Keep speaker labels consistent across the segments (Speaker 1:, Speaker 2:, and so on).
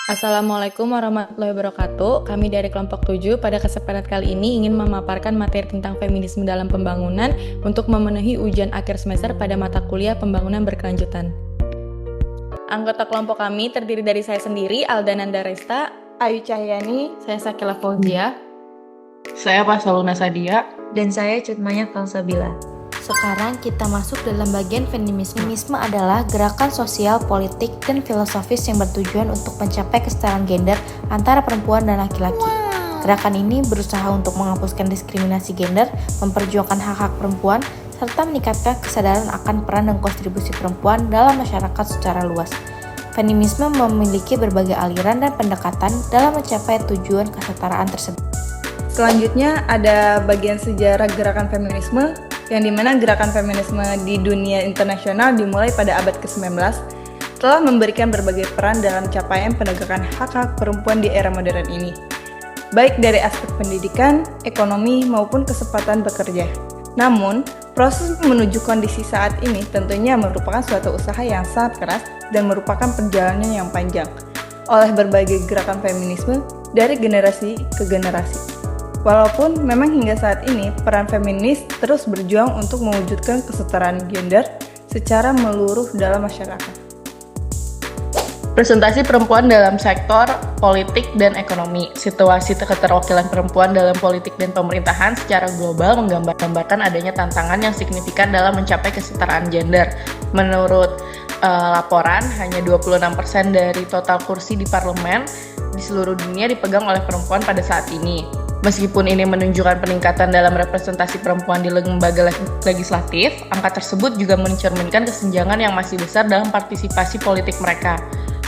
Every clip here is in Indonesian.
Speaker 1: Assalamualaikum warahmatullahi wabarakatuh. Kami dari kelompok 7 pada kesempatan kali ini ingin memaparkan materi tentang feminisme dalam pembangunan untuk memenuhi ujian akhir semester pada mata kuliah pembangunan berkelanjutan. Anggota kelompok kami terdiri dari saya sendiri, Aldananda Resta, Ayu Cahyani, saya Sakila Fauzia,
Speaker 2: Saya Pasaluna Sadia.
Speaker 3: Dan saya Cutmanya Kalsabila.
Speaker 4: Sekarang kita masuk dalam bagian feminisme. Feminisme adalah gerakan sosial, politik, dan filosofis yang bertujuan untuk mencapai kesetaraan gender antara perempuan dan laki-laki. Gerakan ini berusaha untuk menghapuskan diskriminasi gender, memperjuangkan hak-hak perempuan, serta meningkatkan kesadaran akan peran dan kontribusi perempuan dalam masyarakat secara luas. Feminisme memiliki berbagai aliran dan pendekatan dalam mencapai tujuan kesetaraan tersebut.
Speaker 1: Selanjutnya ada bagian sejarah gerakan feminisme, yang dimana gerakan feminisme di dunia internasional dimulai pada abad ke-19 telah memberikan berbagai peran dalam capaian penegakan hak-hak perempuan di era modern ini, baik dari aspek pendidikan, ekonomi, maupun kesempatan bekerja. Namun, proses menuju kondisi saat ini tentunya merupakan suatu usaha yang sangat keras dan merupakan perjalanan yang panjang oleh berbagai gerakan feminisme dari generasi ke generasi. Walaupun memang hingga saat ini peran feminis terus berjuang untuk mewujudkan kesetaraan gender secara menyeluruh dalam masyarakat.
Speaker 2: Presentasi perempuan dalam sektor politik dan ekonomi. Situasi keterwakilan perempuan dalam politik dan pemerintahan secara global menggambarkan adanya tantangan yang signifikan dalam mencapai kesetaraan gender. Menurut laporan, hanya 26% dari total kursi di parlemen di seluruh dunia dipegang oleh perempuan pada saat ini. Meskipun ini menunjukkan peningkatan dalam representasi perempuan di lembaga legislatif, angka tersebut juga mencerminkan kesenjangan yang masih besar dalam partisipasi politik mereka.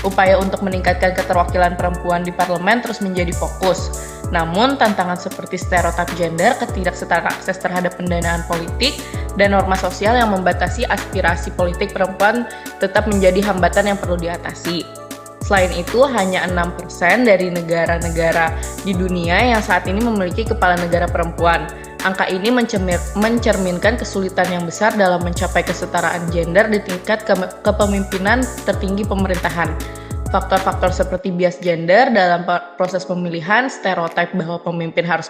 Speaker 2: Upaya untuk meningkatkan keterwakilan perempuan di parlemen terus menjadi fokus. Namun, tantangan seperti stereotip gender, ketidaksetaraan akses terhadap pendanaan politik, dan norma sosial yang membatasi aspirasi politik perempuan tetap menjadi hambatan yang perlu diatasi. Selain itu, hanya 6% dari negara-negara di dunia yang saat ini memiliki kepala negara perempuan. Angka ini mencerminkan kesulitan yang besar dalam mencapai kesetaraan gender di tingkat kepemimpinan tertinggi pemerintahan. Faktor-faktor seperti bias gender dalam proses pemilihan, stereotip bahwa pemimpin harus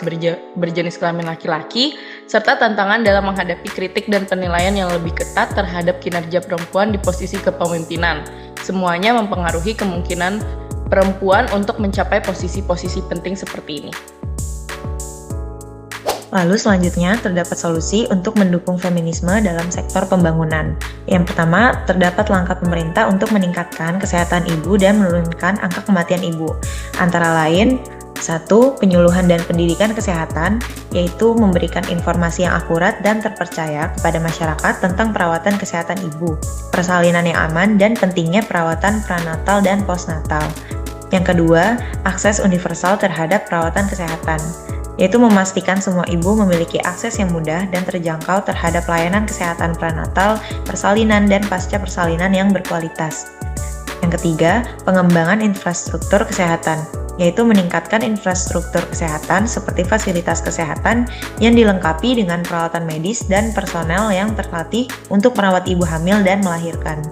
Speaker 2: berjenis kelamin laki-laki, serta tantangan dalam menghadapi kritik dan penilaian yang lebih ketat terhadap kinerja perempuan di posisi kepemimpinan. Semuanya mempengaruhi kemungkinan perempuan untuk mencapai posisi-posisi penting seperti ini.
Speaker 3: Lalu selanjutnya terdapat solusi untuk mendukung feminisme dalam sektor pembangunan. Yang pertama, terdapat langkah pemerintah untuk meningkatkan kesehatan ibu dan menurunkan angka kematian ibu. Antara lain, 1. Penyuluhan dan pendidikan kesehatan, yaitu memberikan informasi yang akurat dan terpercaya kepada masyarakat tentang perawatan kesehatan ibu, persalinan yang aman, dan pentingnya perawatan prenatal dan postnatal. Yang kedua, akses universal terhadap perawatan kesehatan, yaitu memastikan semua ibu memiliki akses yang mudah dan terjangkau terhadap layanan kesehatan prenatal, persalinan, dan pasca persalinan yang berkualitas. Yang ketiga, pengembangan infrastruktur kesehatan, yaitu meningkatkan infrastruktur kesehatan seperti fasilitas kesehatan yang dilengkapi dengan peralatan medis dan personel yang terlatih untuk merawat ibu hamil dan melahirkan.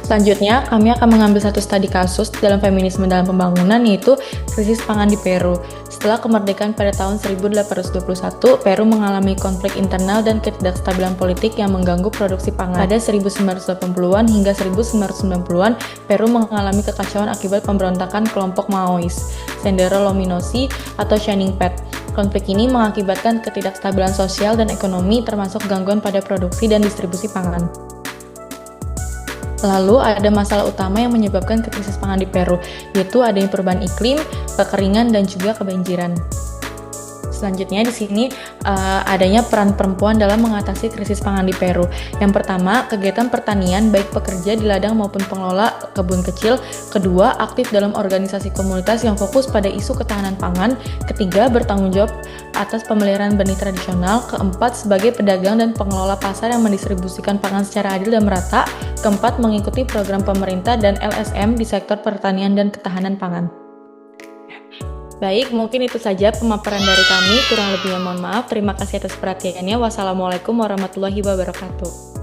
Speaker 1: Selanjutnya, kami akan mengambil satu studi kasus dalam feminisme dalam pembangunan, yaitu krisis pangan di Peru. Setelah kemerdekaan pada tahun 1821, Peru mengalami konflik internal dan ketidakstabilan politik yang mengganggu produksi pangan. Pada 1980-an hingga 1990-an, Peru mengalami kekacauan akibat pemberontakan kelompok Maois, Sendero Luminoso atau Shining Path. Konflik ini mengakibatkan ketidakstabilan sosial dan ekonomi, termasuk gangguan pada produksi dan distribusi pangan. Lalu ada masalah utama yang menyebabkan krisis pangan di Peru, yaitu adanya perubahan iklim, kekeringan, dan juga kebanjiran. Selanjutnya di sini adanya peran perempuan dalam mengatasi krisis pangan di Peru. Yang pertama, kegiatan pertanian baik pekerja di ladang maupun pengelola kebun kecil. Kedua, aktif dalam organisasi komunitas yang fokus pada isu ketahanan pangan. Ketiga, bertanggung jawab atas pemeliharaan benih tradisional. Keempat, sebagai pedagang dan pengelola pasar yang mendistribusikan pangan secara adil dan merata. Keempat, mengikuti program pemerintah dan LSM di sektor pertanian dan ketahanan pangan. Baik, mungkin itu saja pemaparan dari kami. Kurang lebihnya mohon maaf. Terima kasih atas perhatiannya. Wassalamualaikum warahmatullahi wabarakatuh.